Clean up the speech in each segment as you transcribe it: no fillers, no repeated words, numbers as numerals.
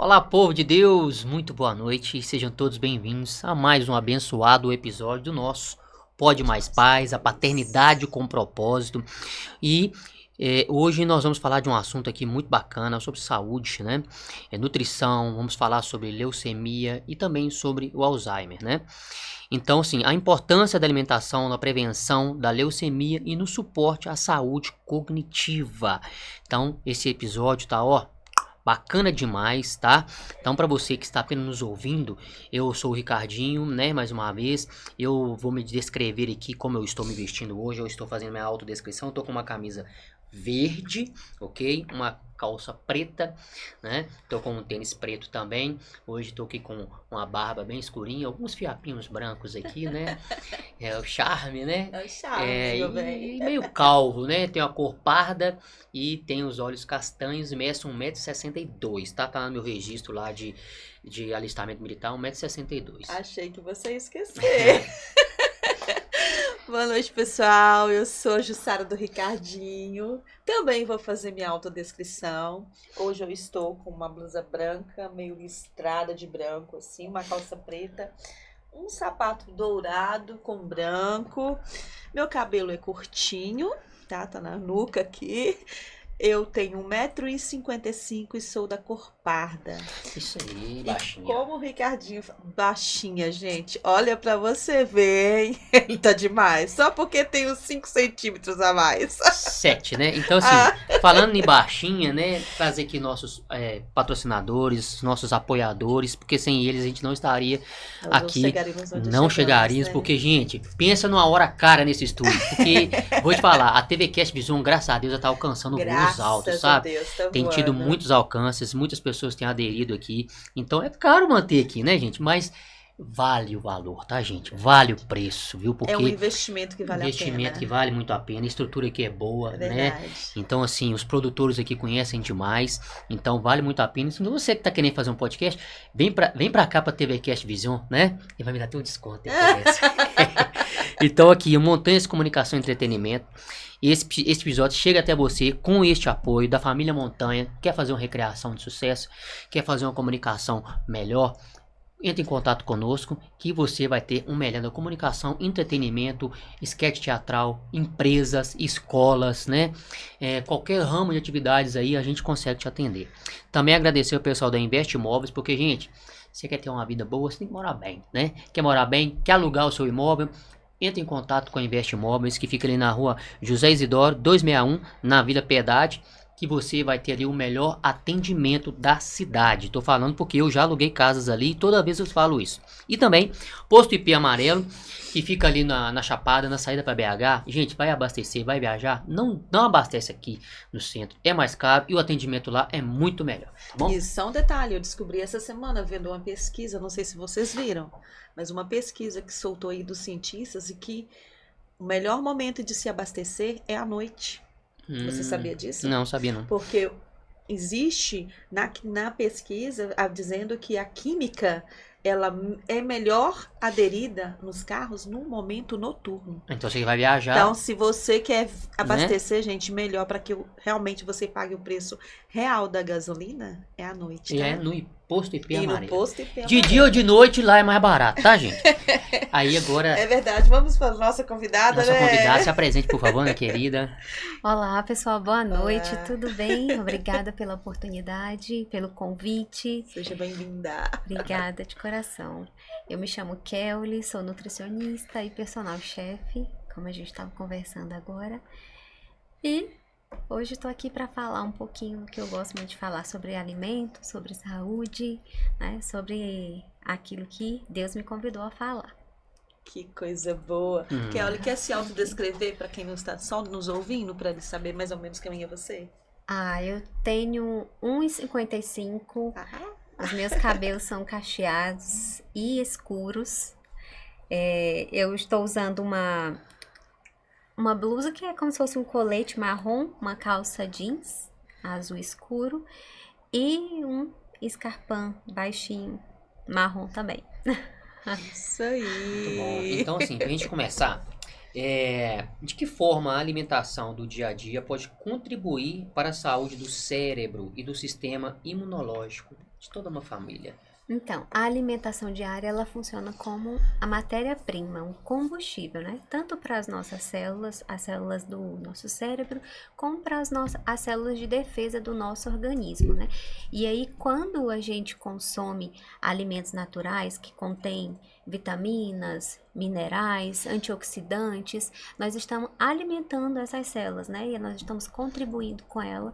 Olá, povo de Deus, muito boa noite e sejam todos bem-vindos a mais um abençoado episódio do nosso Pode Mais Paz, a paternidade com propósito. E hoje nós vamos falar de um assunto aqui muito bacana sobre saúde, né? Nutrição, vamos falar sobre leucemia e também sobre o Alzheimer, né? Então, assim, a importância da alimentação na prevenção da leucemia e no suporte à saúde cognitiva. Então, esse episódio tá, bacana demais, tá? Então, para você que está apenas nos ouvindo, eu sou o Ricardinho, né? Mais uma vez, eu vou me descrever aqui como eu estou me vestindo hoje. Eu estou fazendo minha autodescrição. Eu tô com uma camisa verde, ok? Uma calça preta, né? Tô com um tênis preto também. Hoje tô aqui com uma barba bem escurinha, alguns fiapinhos brancos aqui, né? É o charme, né? É o charme, meu bem. E meio calvo, né? Tem uma cor parda e tem os olhos castanhos e mede 1,62 m, tá? Tá no meu registro lá de alistamento militar, 1,62 m. Achei que você ia esquecer. Boa noite, pessoal. Eu sou a Jussara do Ricardinho. Também vou fazer minha autodescrição. Hoje eu estou com uma blusa branca, meio listrada de branco, assim, uma calça preta, um sapato dourado com branco. Meu cabelo é curtinho, tá? Tá na nuca aqui. Eu tenho 1,55 m e sou da cor parda. Isso aí, E baixinha. como o Ricardinho... Baixinha, gente. Olha pra você ver, hein? Tá demais. Só porque tem uns 5 centímetros a mais. 7, né? Então, assim, falando em baixinha, né? Trazer aqui nossos patrocinadores, nossos apoiadores, porque sem eles a gente não estaria aqui. Não chegaríamos, né? porque, gente, pensa numa hora cara nesse estúdio. Porque, vou te falar, a TV Cast Vision, graças a Deus, já tá alcançando voos altos, sabe? Deus, tá tem voando. tido muitos alcances, muitas pessoas têm aderido aqui. Então é caro manter aqui, né, gente? Mas vale o valor, tá, gente? Vale o preço, viu? Porque é um investimento que vale a pena. Investimento que vale muito a pena, a estrutura aqui é boa, É né? verdade. Então, assim, os produtores aqui conhecem demais, então vale muito a pena. Se você que tá querendo fazer um podcast, vem pra cá pra TV Cast Vision, né? E vai me dar até um desconto. Então, aqui, o Montanhas Comunicação e Entretenimento. Este episódio chega até você com este apoio da família Montanha. Quer fazer uma recreação de sucesso? Quer fazer uma comunicação melhor? Entre em contato conosco que você vai ter um melhor da comunicação, entretenimento, esquete teatral, empresas, escolas, né? Qualquer ramo de atividades aí a gente consegue te atender. Também agradecer ao pessoal da Invest Imóveis, porque, gente, você quer ter uma vida boa, você tem que morar bem, né? Quer morar bem, quer alugar o seu imóvel? Entre em contato com a Invest Imóveis, que fica ali na rua José Isidoro 261, na Vila Piedade, que você vai ter ali o melhor atendimento da cidade. Tô falando porque eu já aluguei casas ali e toda vez eu falo isso. E também, Posto IP Amarelo, que fica ali na Chapada, na saída para BH. Gente, vai abastecer, vai viajar, não abastece aqui no centro. É mais caro e o atendimento lá é muito melhor, tá bom? E só um detalhe, eu descobri essa semana vendo uma pesquisa, não sei se vocês viram, mas uma pesquisa que soltou aí dos cientistas e que o melhor momento de se abastecer é à noite. Você sabia disso? Não, sabia não. Porque existe na pesquisa dizendo que a química ela é melhor aderida nos carros no momento noturno. Então você vai viajar. Então, se você quer abastecer, gente, melhor para que realmente você pague o preço real da gasolina é à noite, tá? É no Posto IP Amarelo. No Posto IP De dia ou de noite lá é mais barato, tá, gente? Aí agora... É verdade. Vamos para a nossa convidada, Nossa né? convidada, se apresente, por favor, minha querida. Olá, pessoal. Boa noite. Olá. Tudo bem? Obrigada pela oportunidade, pelo convite. Seja bem-vinda. Obrigada de coração. Eu me chamo Kelly, sou nutricionista e personal chefe, como a gente estava conversando agora. E hoje estou aqui para falar um pouquinho que eu gosto muito de falar sobre alimento, sobre saúde, né? Sobre aquilo que Deus me convidou a falar. Que coisa boa. Kelly, quer se autodescrever para quem não está só nos ouvindo, para ele saber mais ou menos quem é você? Eu tenho 1,55 m. Os meus cabelos são cacheados e escuros. Eu estou usando uma blusa que é como se fosse um colete marrom, uma calça jeans azul escuro e um escarpão baixinho marrom também. Isso aí. Muito bom. Então, assim, pra gente começar, de que forma a alimentação do dia a dia pode contribuir para a saúde do cérebro e do sistema imunológico? de toda uma família? Então, a alimentação diária, ela funciona como a matéria-prima, um combustível, né? Tanto para as nossas células, as células do nosso cérebro, como para as células de defesa do nosso organismo, né? E aí, quando a gente consome alimentos naturais que contêm vitaminas, minerais, antioxidantes, nós estamos alimentando essas células, né? E nós estamos contribuindo com ela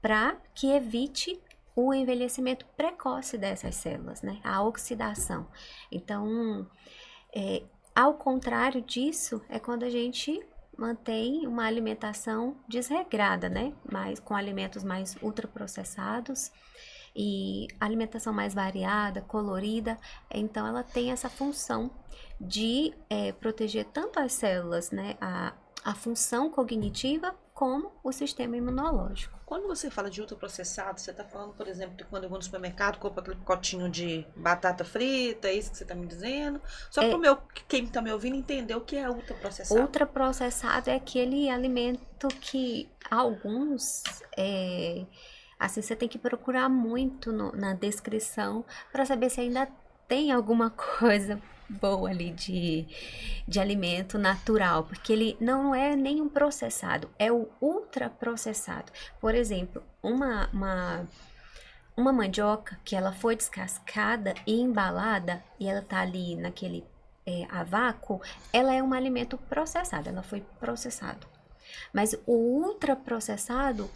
para que evite o envelhecimento precoce dessas células, né? A oxidação. Então, ao contrário disso, é quando a gente mantém uma alimentação desregrada, né? Com alimentos mais ultraprocessados e alimentação mais variada, colorida. Então, ela tem essa função de proteger tanto as células, né? A função cognitiva como o sistema imunológico. Quando você fala de ultraprocessado, você está falando, por exemplo, de quando eu vou no supermercado, compro aquele pacotinho de batata frita, é isso que você está me dizendo? Só para quem está me ouvindo entender o que é ultraprocessado. Ultraprocessado é aquele alimento que alguns, assim, você tem que procurar muito na descrição para saber se ainda tem alguma coisa boa ali de alimento natural, porque ele não é nenhum processado, é o ultraprocessado. Por exemplo, uma mandioca que ela foi descascada e embalada e ela tá ali naquele a vácuo, ela é um alimento processado, ela foi processado. Mas o ultraprocessado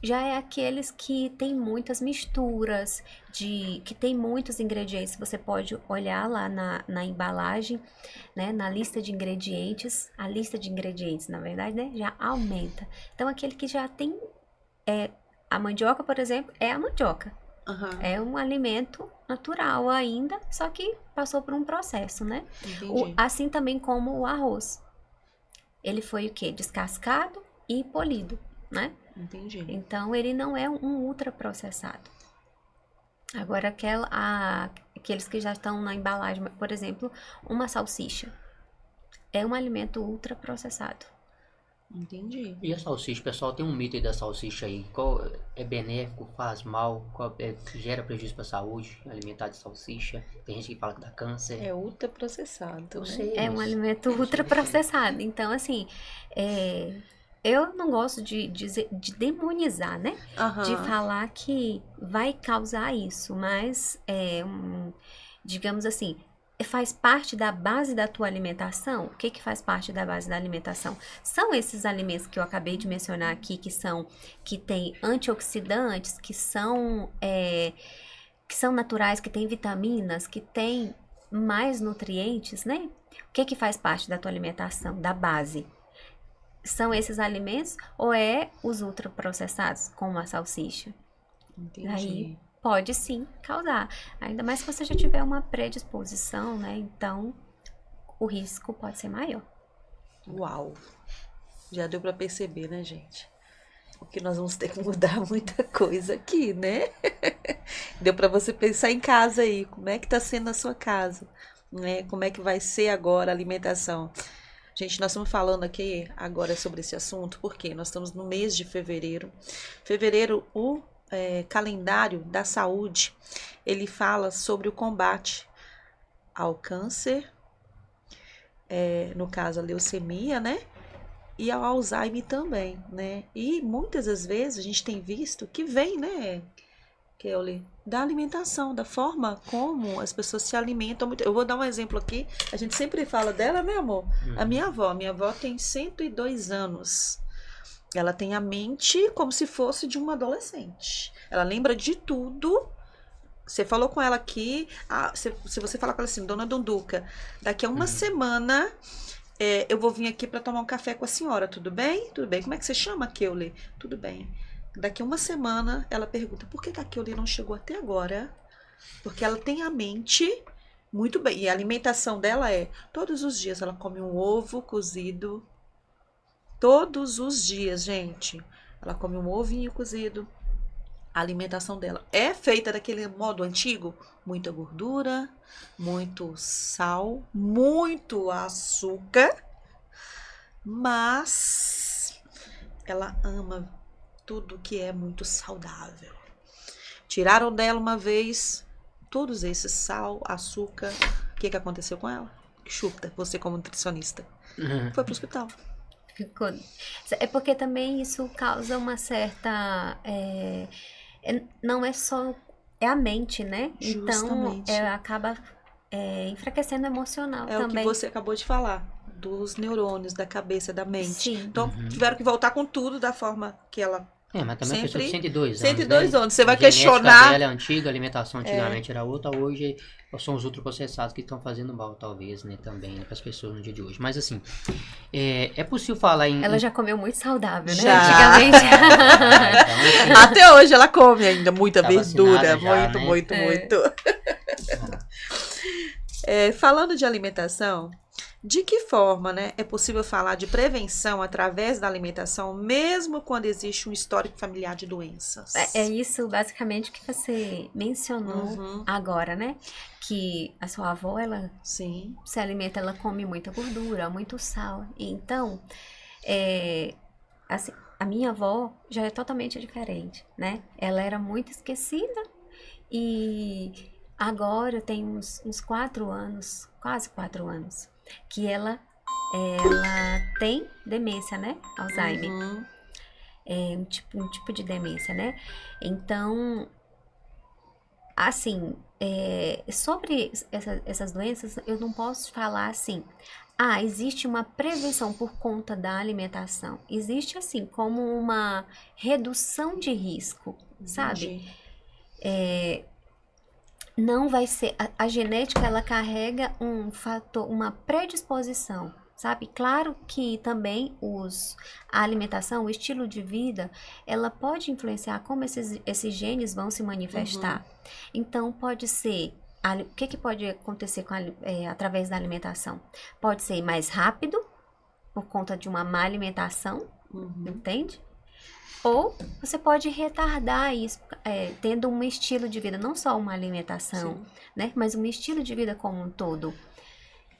já é aqueles que tem muitas misturas, que tem muitos ingredientes. Você pode olhar lá na embalagem, né, na lista de ingredientes. A lista de ingredientes, na verdade, né, já aumenta. Então, aquele que já tem... a mandioca, por exemplo, é a mandioca. Uhum. É um alimento natural ainda, só que passou por um processo, né? Assim também como o arroz. Ele foi o quê? Descascado e polido, né? Entendi. Então, ele não é um ultraprocessado. Agora, aqueles que já estão na embalagem, por exemplo, uma salsicha, é um alimento ultraprocessado. Entendi. E a salsicha, pessoal, tem um mito aí da salsicha aí. Qual é benéfico, faz mal, gera prejuízo para a saúde, alimentar de salsicha? Tem gente que fala que dá câncer. É ultraprocessado. Eu né? sei. É um alimento ultraprocessado. Então, assim, eu não gosto de demonizar, né? Uhum. De falar que vai causar isso, mas, digamos assim, faz parte da base da tua alimentação. O que faz parte da base da alimentação? São esses alimentos que eu acabei de mencionar aqui, que tem antioxidantes, que são naturais, que têm vitaminas, que têm mais nutrientes, né? O que faz parte da tua alimentação, da base? São esses alimentos ou os ultraprocessados, como a salsicha? Entendi. Aí pode sim causar, ainda mais se você já tiver uma predisposição, né? Então o risco pode ser maior. Uau! Já deu para perceber, né, gente? Porque nós vamos ter que mudar muita coisa aqui, né? Deu para você pensar em casa aí, como é que tá sendo a sua casa, né? Como é que vai ser agora a alimentação? Gente, nós estamos falando aqui agora sobre esse assunto, porque nós estamos no mês de fevereiro. Fevereiro, o calendário da saúde, ele fala sobre o combate ao câncer, no caso a leucemia, né? E ao Alzheimer também, né? E muitas das vezes a gente tem visto que vem, né, Kelly, da alimentação, da forma como as pessoas se alimentam. Eu vou dar um exemplo aqui, a gente sempre fala dela, né, amor? A minha avó tem 102 anos. Ela tem a mente como se fosse de uma adolescente. Ela lembra de tudo. Você falou com ela aqui, se você falar com ela assim, dona Dunduca, daqui a uma semana eu vou vir aqui para tomar um café com a senhora, tudo bem? Tudo bem. Como é que você chama, Kelly? Tudo bem. Daqui a uma semana, ela pergunta, por que a Kelly não chegou até agora? Porque ela tem a mente muito bem. E a alimentação dela todos os dias ela come um ovo cozido. Todos os dias, gente. Ela come um ovinho cozido. A alimentação dela é feita daquele modo antigo. Muita gordura, muito sal, muito açúcar. Mas ela ama tudo que é muito saudável. Tiraram dela uma vez todos esses sal, açúcar. O que aconteceu com ela? Chuta, você como nutricionista. Foi pro hospital. Ficou. É porque também isso causa uma certa. Não é só. É a mente, né? Justamente. Então, acaba enfraquecendo o emocional É também. o que você acabou de falar. Dos neurônios, da cabeça, da mente. Sim. Então, tiveram que voltar com tudo da forma que ela. Mas também a pessoa de Sempre 102 anos, 102 né? anos. Você vai A genética questionar. dela é antiga, a alimentação antigamente era outra, hoje são os ultraprocessados que estão fazendo mal, talvez, né, também, né, para as pessoas no dia de hoje. Mas assim, é possível falar em... Ela já comeu muito saudável, né? Já. Antigamente. Então, assim, Até hoje ela come ainda muita Tá verdura. vacinada já, Muito, né? muito. Falando de alimentação, de que forma, né, é possível falar de prevenção através da alimentação, mesmo quando existe um histórico familiar de doenças? É isso, basicamente, que você mencionou Uhum. agora, né? Que a sua avó, ela Sim. se alimenta, ela come muita gordura, muito sal. Então, assim, a minha avó já é totalmente diferente, né? Ela era muito esquecida e agora tem uns 4 anos, quase 4 anos, que ela tem demência, né? Alzheimer. Uhum. É um tipo de demência, né? Então, assim, sobre essas doenças, eu não posso falar assim, existe uma prevenção por conta da alimentação. Existe, assim, como uma redução de risco, sabe? Entendi. Não vai ser... A genética, ela carrega um fator, uma predisposição, sabe? Claro que também a alimentação, o estilo de vida, ela pode influenciar como esses genes vão se manifestar. Então, pode ser... O que pode acontecer através da alimentação? Pode ser mais rápido, por conta de uma má alimentação, entende? Ou você pode retardar isso, tendo um estilo de vida, não só uma alimentação, né? Mas um estilo de vida como um todo.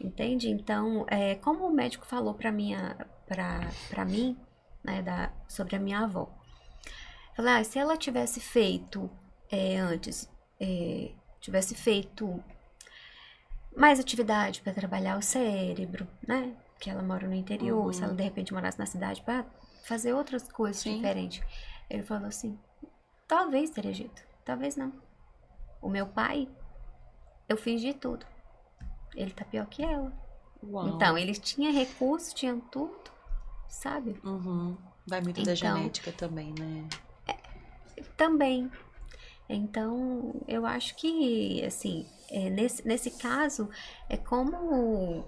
Entende? Então, como o médico falou para mim, né, sobre a minha avó. Falei, se ela tivesse feito antes, tivesse feito mais atividade para trabalhar o cérebro, né? Que ela mora no interior, se ela de repente morasse na cidade para fazer outras coisas diferentes. Ele falou assim, talvez teria jeito, talvez não. O meu pai, eu fiz de tudo. Ele tá pior que ela. Uau. Então, ele tinha recurso, tinha tudo, sabe? Vai muito da genética também, né? Também. Então, eu acho que, assim, nesse caso, é como...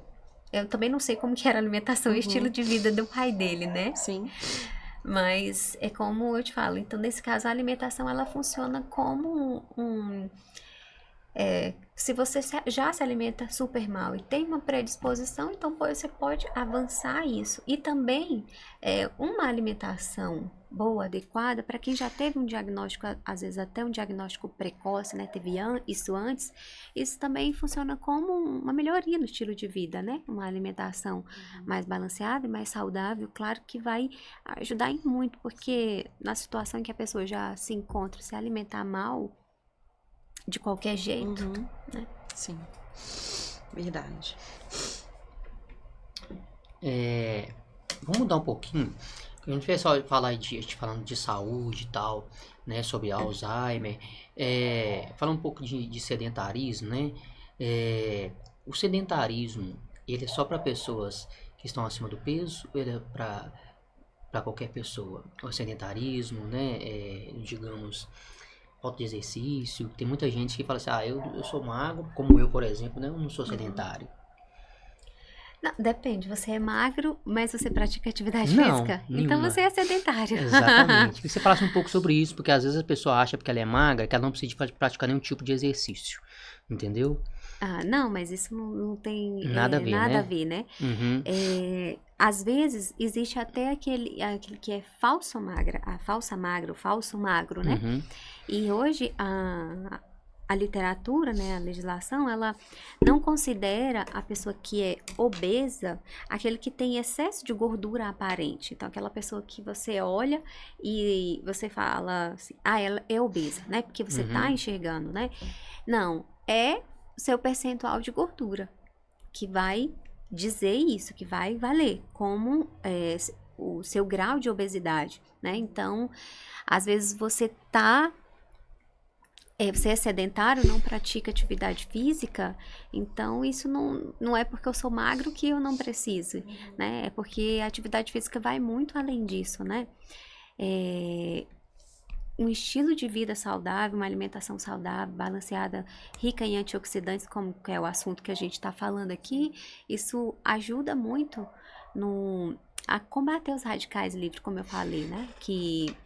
Eu também não sei como que era a alimentação e o estilo de vida do pai dele, né? Sim. Mas é como eu te falo. Então, nesse caso, a alimentação, ela funciona como se você já se alimenta super mal e tem uma predisposição, então você pode avançar isso. E também uma alimentação boa, adequada, para quem já teve um diagnóstico, às vezes até um diagnóstico precoce, né? Teve isso antes, isso também funciona como uma melhoria no estilo de vida, né? Uma alimentação mais balanceada e mais saudável, claro que vai ajudar em muito, porque na situação em que a pessoa já se encontra, se alimentar mal, de qualquer jeito, né? Sim, verdade. Vamos mudar um pouquinho. A gente vai só falar falando de saúde e tal, né? Sobre Alzheimer. Falar um pouco de sedentarismo, né? O sedentarismo, ele é só para pessoas que estão acima do peso ou ele é para qualquer pessoa? O sedentarismo, né? Digamos... falta de exercício, tem muita gente que fala assim, eu sou magro, como eu, por exemplo, né? Eu não sou sedentário. Não, depende, você é magro, mas você pratica atividade Não, física? nenhuma. Então você é sedentário. Exatamente. Queria que você falasse um pouco sobre isso, porque às vezes a pessoa acha porque ela é magra que ela não precisa praticar nenhum tipo de exercício, entendeu? Não, mas isso não tem Nada a ver, né? Uhum. Às vezes existe até aquele que é falsa magra, o falso magro, né? Uhum. E hoje a literatura, né, a legislação, ela não considera a pessoa que é obesa aquele que tem excesso de gordura aparente. Então, aquela pessoa que você olha e você fala assim, ela é obesa, né? Porque você tá enxergando, né? Não, é o seu percentual de gordura que vai dizer isso, que vai valer como o seu grau de obesidade, né? Então, às vezes você você é sedentário, não pratica atividade física, então isso não é porque eu sou magro que eu não preciso, né? É porque a atividade física vai muito além disso, né? Um estilo de vida saudável, uma alimentação saudável, balanceada, rica em antioxidantes, como é o assunto que a gente está falando aqui, isso ajuda muito a combater os radicais livres, como eu falei, né? Que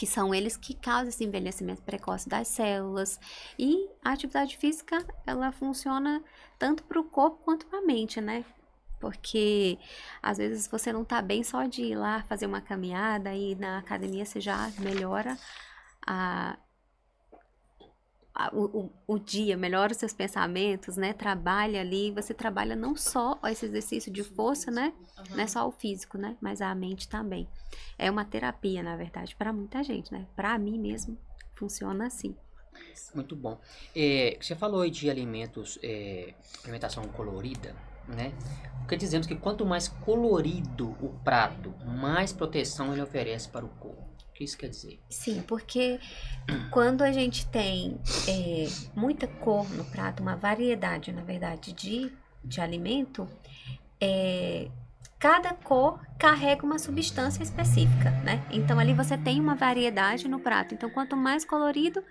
são eles que causam esse envelhecimento precoce das células. E a atividade física, ela funciona tanto para o corpo quanto para a mente, né? Porque às vezes você não tá bem só de ir lá fazer uma caminhada e na academia você já melhora o dia, melhora os seus pensamentos, né? Trabalha ali, você trabalha não só esse exercício de força, né? Não é só o físico, né? Mas a mente também. É uma terapia, na verdade, para muita gente, né? Para mim mesmo, funciona assim. Muito bom. Você falou aí de alimentos, alimentação colorida, né? Porque dizemos que quanto mais colorido o prato, mais proteção ele oferece para o corpo. O que isso quer dizer? Sim, porque quando a gente tem muita cor no prato, uma variedade, na verdade, de alimento, cada cor carrega uma substância específica, né? Então, ali você tem uma variedade no prato. Então, quanto mais colorido,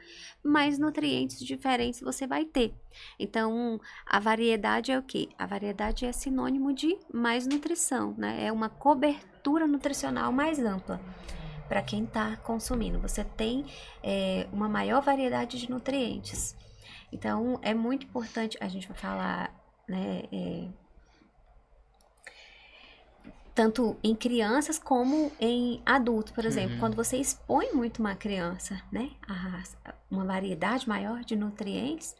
mais nutrientes diferentes você vai ter. Então, a variedade é o quê? A variedade é sinônimo de mais nutrição, né? É uma cobertura nutricional mais ampla para quem está consumindo. Você tem uma maior variedade de nutrientes. Então, é muito importante, a gente vai falar, né, tanto em crianças como em adultos, por exemplo. Quando você expõe muito uma criança, né, a uma variedade maior de nutrientes,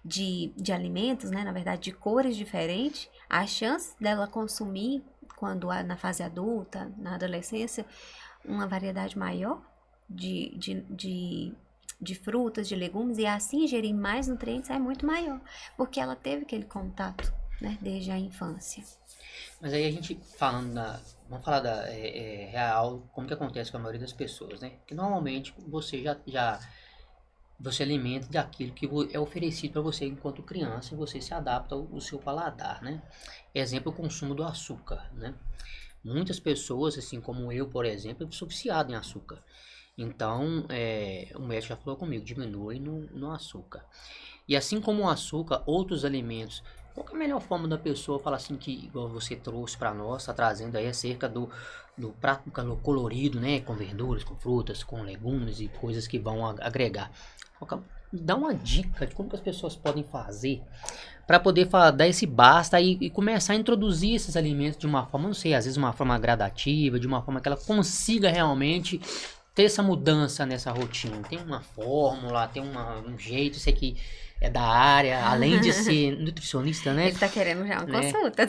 de alimentos, né, na verdade, de cores diferentes, a chance dela consumir, quando na fase adulta, na adolescência, uma variedade maior de frutas, de legumes, e assim ingerir mais nutrientes é muito maior, porque ela teve aquele contato, né, desde a infância. Mas aí a gente falando vamos falar da real, como que acontece com a maioria das pessoas, né? Que normalmente você você alimenta daquilo que é oferecido para você enquanto criança e você se adapta ao seu paladar, né? Exemplo, o consumo do açúcar, né? Muitas pessoas, assim como eu, por exemplo, eu sou viciado em açúcar. Então, o médico já falou comigo, diminui no açúcar. E assim como o açúcar, outros alimentos. Qual que é a melhor forma da pessoa falar assim, que igual você trouxe para nós, tá trazendo aí acerca do prato colorido, né? Com verduras, com frutas, com legumes e coisas que vão agregar. Dá uma dica de como que as pessoas podem fazer para poder dar esse basta e começar a introduzir esses alimentos de uma forma, não sei, às vezes uma forma gradativa, de uma forma que ela consiga realmente ter essa mudança nessa rotina. Tem uma fórmula, tem um jeito, isso aqui é da área, além de ser nutricionista, né? Ele tá querendo já uma né? consulta.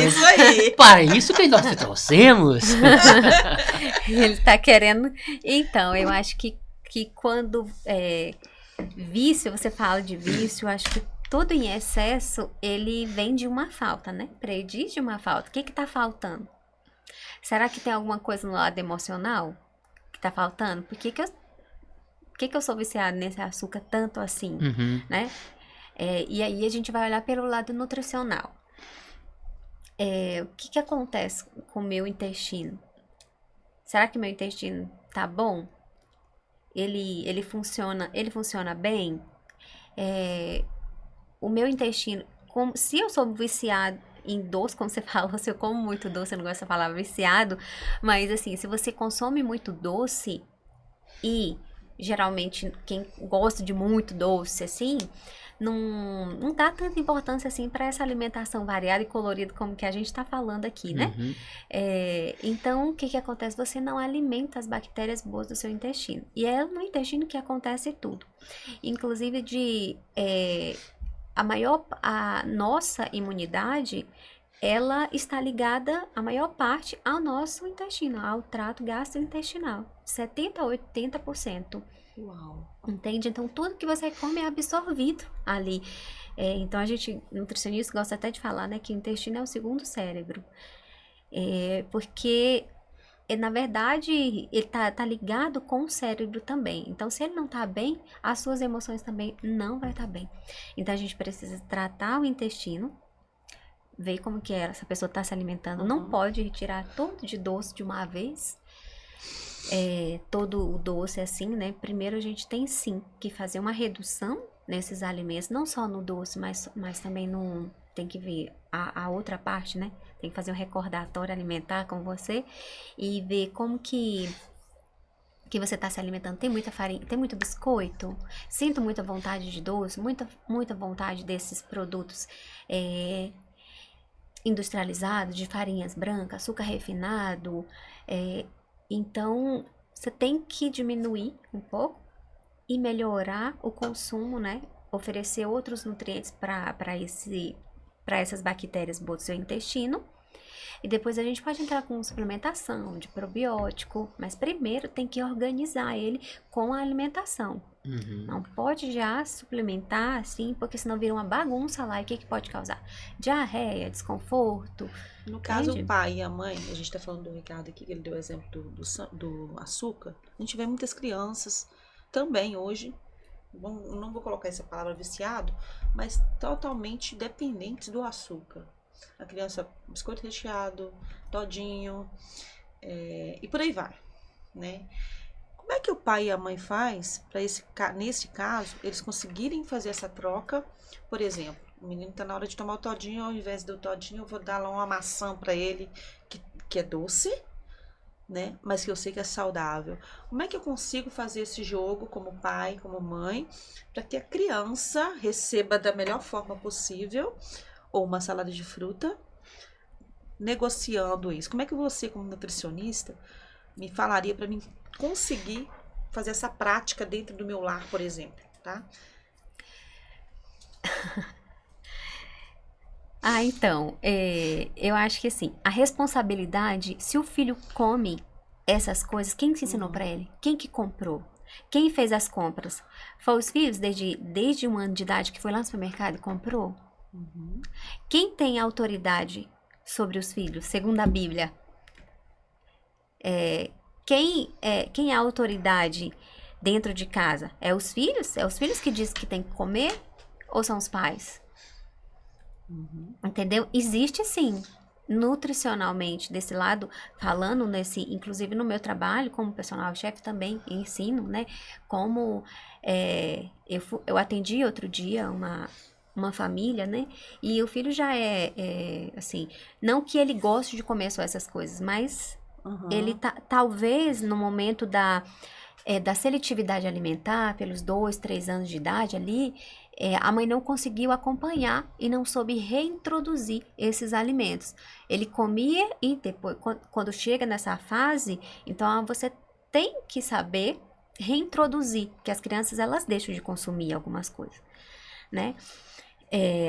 Isso aí. Para isso que nós te trouxemos. Ele tá querendo... Então, eu acho que quando vício, você fala de vício, eu acho que tudo em excesso, ele vem de uma falta, né? Prediz de uma falta. O que tá faltando? Será que tem alguma coisa no lado emocional que tá faltando? Por que eu sou viciada nesse açúcar tanto assim, né? E aí a gente vai olhar pelo lado nutricional. O que acontece com o meu intestino? Será que meu intestino tá bom? Ele funciona bem? O meu intestino, se eu sou viciado em doce, como você falou, se eu como muito doce, eu não gosto de falar viciado, mas assim, se você consome muito doce, e geralmente quem gosta de muito doce, assim, não dá tanta importância assim para essa alimentação variada e colorida como que a gente está falando aqui, né? Uhum. Então, o que que acontece? Você não alimenta as bactérias boas do seu intestino. E é no intestino que acontece tudo. Inclusive a nossa imunidade, ela está ligada, a maior parte, ao nosso intestino, ao trato gastrointestinal. 70% a 80%. Uau. Entende? Então, tudo que você come é absorvido ali. Então, a gente, nutricionista, gosta até de falar, né, que o intestino é o segundo cérebro. Porque, na verdade, ele tá ligado com o cérebro também. Então, se ele não tá bem, as suas emoções também não vai estar bem. Então, a gente precisa tratar o intestino, ver como que essa pessoa está se alimentando. Não pode retirar todo de doce de uma vez. Todo o doce assim, né? Primeiro a gente tem sim que fazer uma redução nesses alimentos, não só no doce, mas também tem que ver a outra parte, né? Tem que fazer um recordatório alimentar com você e ver como que você está se alimentando. Tem muita farinha, tem muito biscoito, sinto muita vontade de doce, muita vontade desses produtos industrializados, de farinhas brancas, açúcar refinado. Então, você tem que diminuir um pouco e melhorar o consumo, né? Oferecer outros nutrientes para essas bactérias boas do seu intestino. E depois a gente pode entrar com suplementação de probiótico, mas primeiro tem que organizar ele com a alimentação. Uhum. Não pode já suplementar assim, porque senão vira uma bagunça lá. E o que pode causar? Diarreia, desconforto. No caso, entende? o pai e a mãe, a gente tá falando do Ricardo aqui, que ele deu o exemplo do açúcar. A gente vê muitas crianças também hoje, não vou colocar essa palavra viciado, mas totalmente dependentes do açúcar. A criança, biscoito recheado, todinho, e por aí vai, né? Como é que o pai e a mãe faz para nesse caso, eles conseguirem fazer essa troca? Por exemplo, o menino está na hora de tomar o todinho, ao invés do todinho, eu vou dar lá uma maçã para ele que é doce, né? Mas que eu sei que é saudável. Como é que eu consigo fazer esse jogo como pai, como mãe, para que a criança receba da melhor forma possível, ou uma salada de fruta, negociando isso? Como é que você, como nutricionista, me falaria para mim conseguir fazer essa prática dentro do meu lar, por exemplo, tá? Então, eu acho que assim, a responsabilidade, se o filho come essas coisas, quem que ensinou pra ele? Quem que comprou? Quem fez as compras? Foi os filhos desde 1 ano de idade que foi lá no supermercado e comprou? Quem tem autoridade sobre os filhos, segundo a Bíblia? Quem é a autoridade dentro de casa? É os filhos? É os filhos que dizem que tem que comer? Ou são os pais? Entendeu? Existe sim, nutricionalmente, desse lado, falando inclusive no meu trabalho, como personal chefe também ensino, né? Como eu atendi outro dia uma família, né? E o filho já assim, não que ele goste de comer só essas coisas, mas ele talvez no momento da seletividade alimentar, pelos 2, 3 anos de idade ali, a mãe não conseguiu acompanhar e não soube reintroduzir esses alimentos. Ele comia e depois, quando chega nessa fase, então você tem que saber reintroduzir, porque as crianças elas deixam de consumir algumas coisas, né?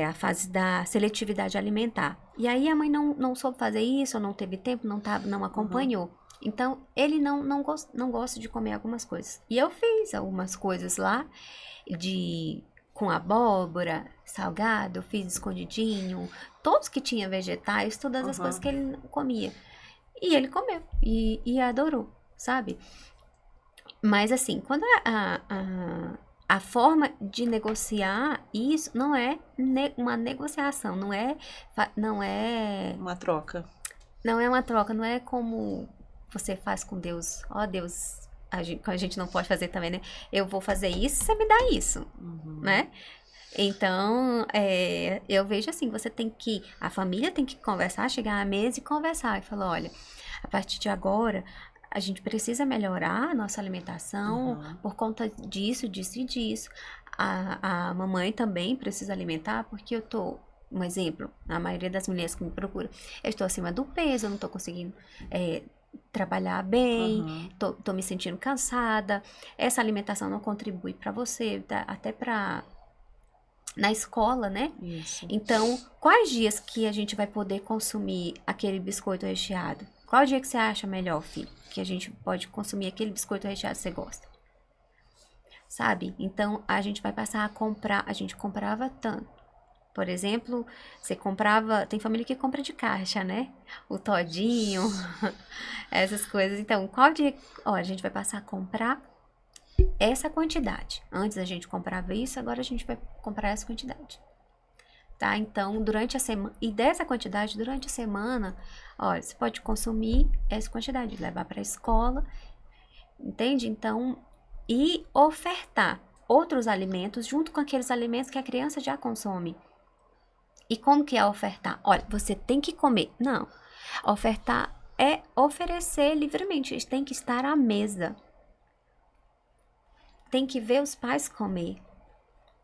A fase da seletividade alimentar. E aí a mãe não soube fazer isso, ou não teve tempo, não acompanhou. Então, ele não gosta de comer algumas coisas. E eu fiz algumas coisas lá, com abóbora, salgado, fiz escondidinho, todos que tinha vegetais, todas as coisas que ele não comia. E ele comeu, e adorou, sabe? Mas assim, quando a forma de negociar isso não é uma negociação, não é uma troca. Não é uma troca, não é como você faz com Deus. Ó, Deus, a gente não pode fazer também, né? Eu vou fazer isso, você me dá isso, né? Então, eu vejo assim, a família tem que conversar, chegar à mesa e conversar. E falar, olha, a partir de agora, a gente precisa melhorar a nossa alimentação por conta disso, disso e disso. A mamãe também precisa alimentar, porque eu tô, um exemplo, a maioria das mulheres que me procuram, eu estou acima do peso, eu não tô conseguindo trabalhar bem, Uhum. tô me sentindo cansada, essa alimentação não contribui para você, até na escola, né? Isso. Então, quais dias que a gente vai poder consumir aquele biscoito recheado? Qual dia que você acha melhor, filho? Que a gente pode consumir aquele biscoito recheado que você gosta? Sabe? Então, a gente vai passar a comprar, a gente comprava tanto. Por exemplo, você comprava, tem família que compra de caixa, né? O todinho, essas coisas. Então, qual dia, ó, a gente vai passar a comprar essa quantidade. Antes a gente comprava isso, agora a gente vai comprar essa quantidade. Tá? Então, durante a semana, e dessa quantidade, durante a semana, ó, você pode consumir essa quantidade, levar para a escola, entende? Então, e ofertar outros alimentos junto com aqueles alimentos que a criança já consome. E como que é ofertar? Olha, você tem que comer. Não. Ofertar é oferecer livremente. Eles têm que estar à mesa. Tem que ver os pais comer.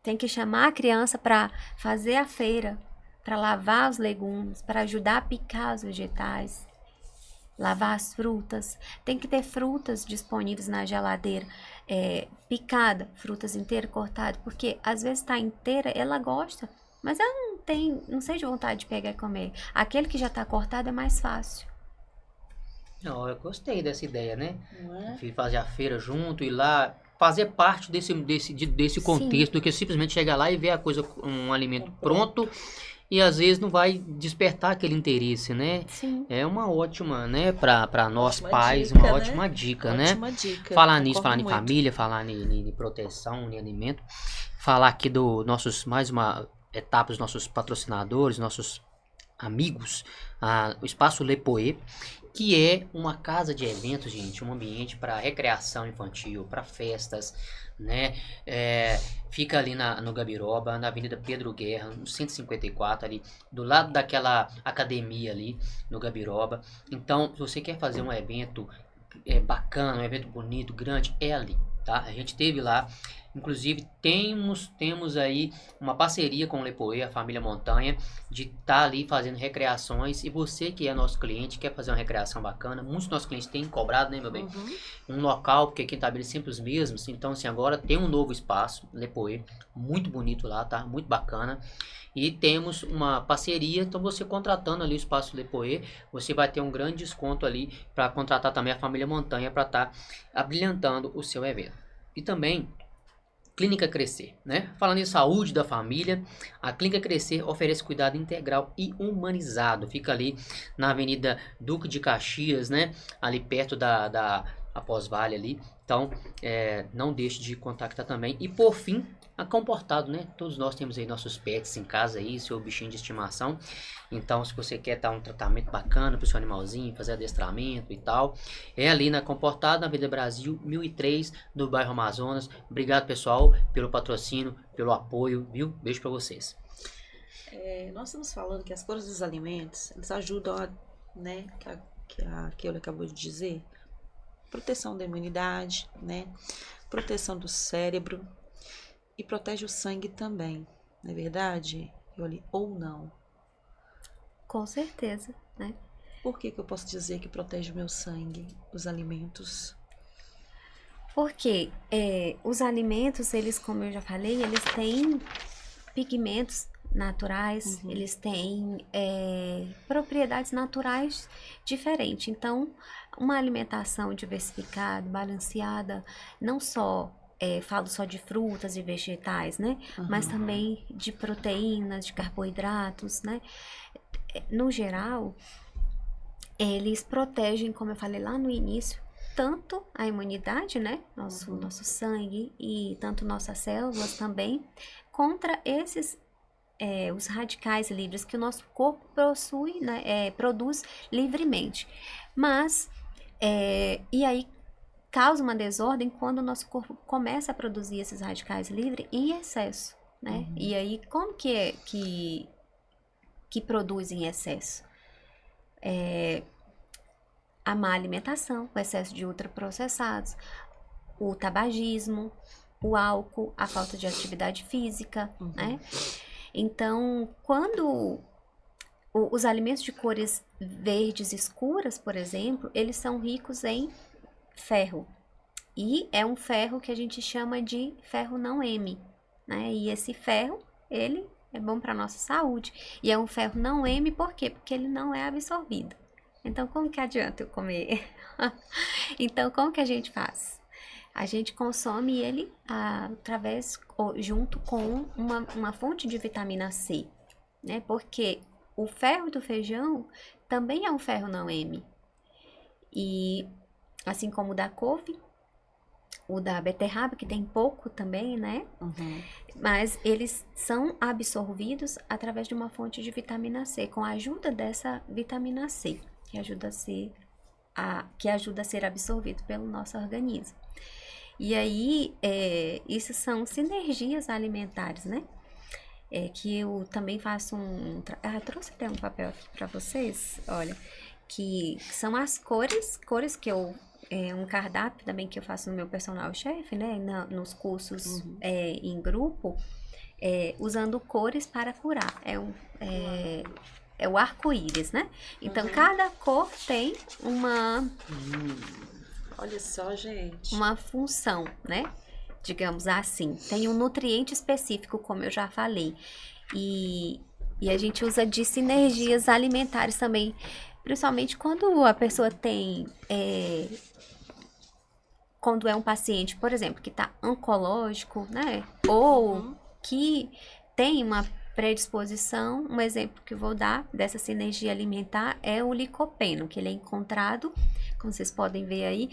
Tem que chamar a criança para fazer a feira, para lavar os legumes, para ajudar a picar os vegetais, lavar as frutas. Tem que ter frutas disponíveis na geladeira, picada, frutas inteiras, cortadas, porque às vezes está inteira, ela gosta, mas ela não sente vontade de pegar e comer. Aquele que já está cortado é mais fácil. Não, eu gostei dessa ideia, né? Não é? Fazer a feira junto, ir lá, fazer parte desse contexto, do que simplesmente chegar lá e ver a coisa, um alimento pronto, e às vezes não vai despertar aquele interesse, né? Sim. É uma ótima, né, para nós Ótima pais, dica, uma né? ótima dica, né? Ótima dica. Falar nisso, Concordo falar em muito. família, falar em proteção, em alimento, falar aqui do nossos, mais uma etapa dos nossos patrocinadores, nossos amigos, o Espaço Lepoê, que é uma casa de eventos, gente, um ambiente para recreação infantil, para festas, né? Fica ali no Gabiroba, na Avenida Pedro Guerra, no 154, ali, do lado daquela academia ali, no Gabiroba. Então, se você quer fazer um evento bacana, um evento bonito, grande, é ali, tá? A gente teve lá, inclusive temos aí uma parceria com o Lepoê, a família Montanha, de estar ali fazendo recreações, e você que é nosso cliente, quer fazer uma recreação bacana, muitos dos nossos clientes têm cobrado, né, meu bem? Uhum. Um local, porque quem tá abrindo sempre os mesmos, então assim, agora tem um novo espaço, Lepoê, muito bonito lá, tá? Muito bacana. E temos uma parceria, então você contratando ali o Espaço Lepoê, você vai ter um grande desconto ali para contratar também a família Montanha para estar abrilhantando o seu evento. E também Clínica Crescer, né? Falando em saúde da família, a Clínica Crescer oferece cuidado integral e humanizado. Fica ali na Avenida Duque de Caxias, né? Ali perto da Pós-Vale ali. Então, não deixe de contactar também. E por fim, a Comportado, né? Todos nós temos aí nossos pets em casa aí, seu bichinho de estimação. Então, se você quer dar um tratamento bacana pro seu animalzinho, fazer adestramento e tal, é ali na Comportado, na Avenida Brasil, 1003, no bairro Amazonas. Obrigado, pessoal, pelo patrocínio, pelo apoio, viu? Beijo pra vocês. Nós estamos falando que as cores dos alimentos, eles ajudam né, que a Keula acabou de dizer, proteção da imunidade, né, proteção do cérebro e protege o sangue também, não é verdade, Keula? Ou não? Com certeza, né? Por que eu posso dizer que protege o meu sangue, os alimentos? Porque os alimentos, eles, como eu já falei, eles têm pigmentos naturais, eles têm propriedades naturais diferentes. Então, uma alimentação diversificada, balanceada, não só, falo só de frutas e vegetais, né? Mas também de proteínas, de carboidratos, né? No geral, eles protegem, como eu falei lá no início, tanto a imunidade, né? Nosso sangue e tanto nossas células também, contra esses os radicais livres que o nosso corpo possui, né, produz livremente. Mas, e aí causa uma desordem quando o nosso corpo começa a produzir esses radicais livres em excesso, né? E aí, como que produz em excesso? A má alimentação, o excesso de ultraprocessados, o tabagismo, o álcool, a falta de atividade física, né? Então, quando os alimentos de cores verdes escuras, por exemplo, eles são ricos em ferro. E é um ferro que a gente chama de ferro não M, né? E esse ferro, ele é bom para nossa saúde. E é um ferro não M, por quê? Porque ele não é absorvido. Então, como que adianta eu comer? Então, como que a gente faz? A gente consome ele junto com uma fonte de vitamina C, né? Porque o ferro do feijão também é um ferro não M. E assim como o da couve, o da beterraba, que tem pouco também, né? Mas eles são absorvidos através de uma fonte de vitamina C, com a ajuda dessa vitamina C, que ajuda a ser absorvido pelo nosso organismo. E aí, isso são sinergias alimentares, né? Que eu também faço trouxe até um papel aqui para vocês, olha, que são as cores que eu... um cardápio também que eu faço no meu personal chef, né? Nos cursos em grupo, usando cores para curar. É o arco-íris, né? Então, cada cor tem olha só, gente. uma função, né? Digamos assim. Tem um nutriente específico, como eu já falei. E a gente usa de sinergias alimentares também, principalmente quando a pessoa tem... quando é um paciente, por exemplo, que está oncológico, né? Ou que tem uma predisposição, um exemplo que eu vou dar dessa sinergia alimentar é o licopeno, que ele é encontrado, como vocês podem ver aí,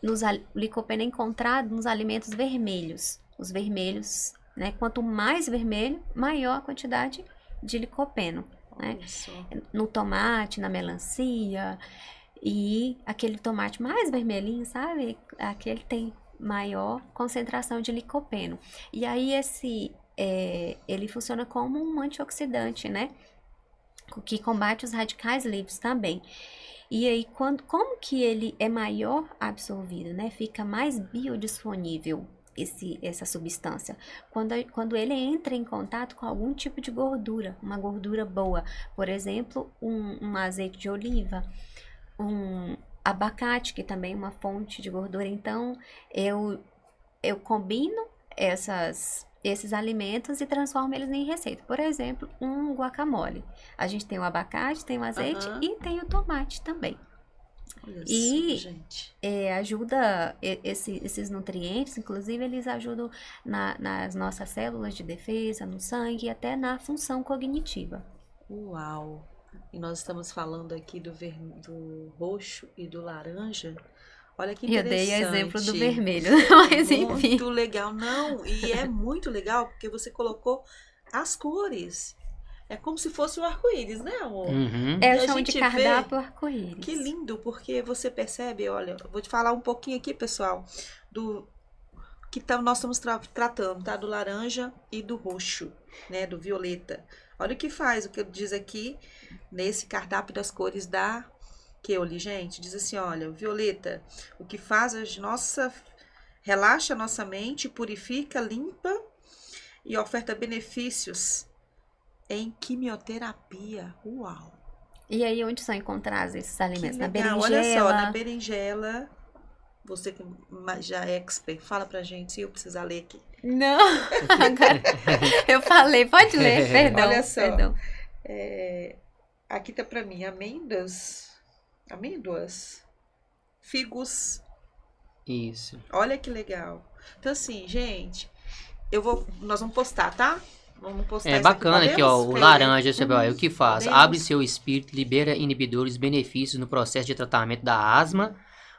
o licopeno é encontrado nos alimentos vermelhos. Os vermelhos, né? Quanto mais vermelho, maior a quantidade de licopeno, né? No tomate, na melancia, e aquele tomate mais vermelhinho, sabe? Aquele tem maior concentração de licopeno. E aí ele funciona como um antioxidante, né? Que combate os radicais livres também. E aí, como que ele é maior absorvido, né? Fica mais biodisponível essa substância. Quando ele entra em contato com algum tipo de gordura, uma gordura boa. Por exemplo, um azeite de oliva, um abacate, que também é uma fonte de gordura. Então, eu combino esses alimentos e transformo eles em receita. Por exemplo, um guacamole. A gente tem o abacate, tem o azeite e tem o tomate também. Olha E só, gente. Ajuda esses nutrientes, inclusive eles ajudam nas nossas células de defesa, no sangue e até na função cognitiva. Uau! E nós estamos falando aqui do roxo e do laranja. Olha que interessante. Eu dei exemplo do vermelho, mas enfim. Muito legal. Não, e é muito legal porque você colocou as cores. É como se fosse o arco-íris, né, amor? Eu chamo de cardápio arco-íris. Que lindo, porque você percebe, olha, eu vou te falar um pouquinho aqui, pessoal, do que nós estamos tratando, tá? Do laranja e do roxo, né? Do violeta. Olha o que faz, o que diz aqui nesse cardápio das cores da Keoli, gente. Diz assim, olha, o violeta, o que faz relaxa a nossa mente, purifica, limpa e oferta benefícios em quimioterapia. Uau! E aí, onde são encontrados esses alimentos? Na berinjela? Olha só, na berinjela. Você que já é expert, fala pra gente se eu precisar ler aqui. Não, agora eu falei, pode ler, perdão. Olha só, perdão. Aqui tá pra mim amêndoas, figos. Isso. Olha que legal. Então assim, gente, nós vamos postar, tá? Vamos postar isso bacana aqui, ó, o laranja, você vai, o que faz? Podemos? Abre seu espírito, libera inibidores, benefícios no processo de tratamento da asma,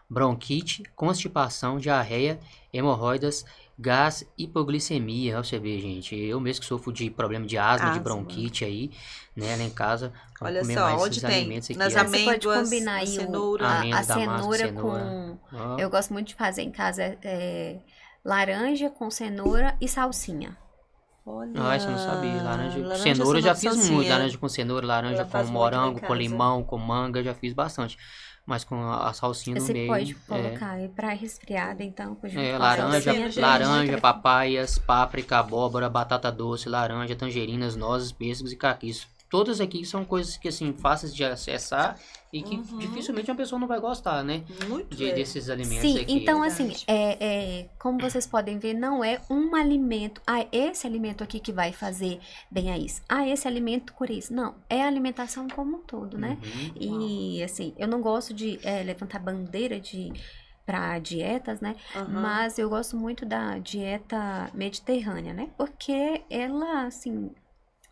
bronquite, constipação, diarreia, hemorroidas, gás, hipoglicemia. Ó, você vê, gente, eu mesmo que sofro de problema de asma, de bronquite aí, né, lá em casa, olha comer só, mais onde esses tem? alimentos aqui. Nas ó. Você pode amêndoas, combinar a aí cenoura. a Damasco, cenoura cenoura. com... Ó. Eu gosto muito de fazer em casa laranja com cenoura e salsinha. Olha, Ah, isso eu não sabia. Laranja com laranja cenoura eu já cenoura fiz muito. salsinha. Laranja com cenoura, laranja Ela com faz muito lá em morango, com casa. limão, com manga, eu já fiz bastante. Mas com a salsinha no Você meio. pode colocar aí pra resfriada, então, junto com a Laranja, salsinha, gente. laranja, papaias, páprica, abóbora, batata doce, laranja, tangerinas, nozes, pêssegos e caquis. Todas aqui são coisas que, assim, fáceis de acessar e que dificilmente uma pessoa não vai gostar, né? Muito Desses alimentos Sim, aqui. então Verdade. assim, como vocês podem ver, não é um alimento, esse alimento aqui que vai fazer bem a isso, esse alimento cura isso. Não, é a alimentação como um todo, né? Uhum. E assim, eu não gosto de levantar bandeira para dietas, né? Aham. Mas eu gosto muito da dieta mediterrânea, né? Porque ela, assim,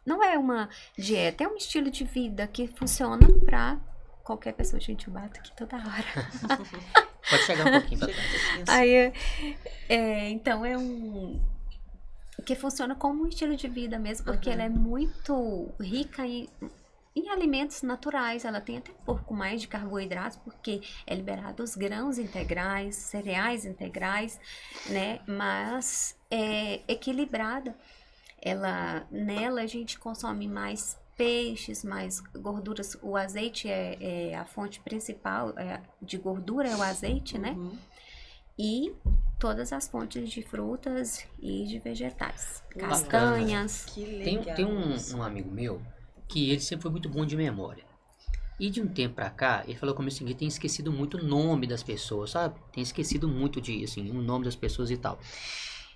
não é uma dieta, é um estilo de vida que funciona para qualquer pessoa. Gente, eu bato aqui toda hora. Pode chegar um pouquinho pra Chega trás. um pouquinho assim. Aí, então é que funciona como um estilo de vida mesmo, porque ela é muito rica em alimentos naturais. Ela tem até um pouco mais de carboidratos, porque é liberado os grãos integrais, cereais integrais, né? Mas é equilibrada. Nela a gente consome mais peixes, mais gorduras. O azeite é a fonte principal de gordura, é o azeite, né? Uhum. E todas as fontes de frutas e de vegetais. Bacana. Castanhas. Que Tem legal. um amigo meu que ele sempre foi muito bom de memória. E de um tempo pra cá, ele falou comigo o seguinte, tem esquecido muito o nome das pessoas, sabe? Tem esquecido muito assim, o nome das pessoas e tal.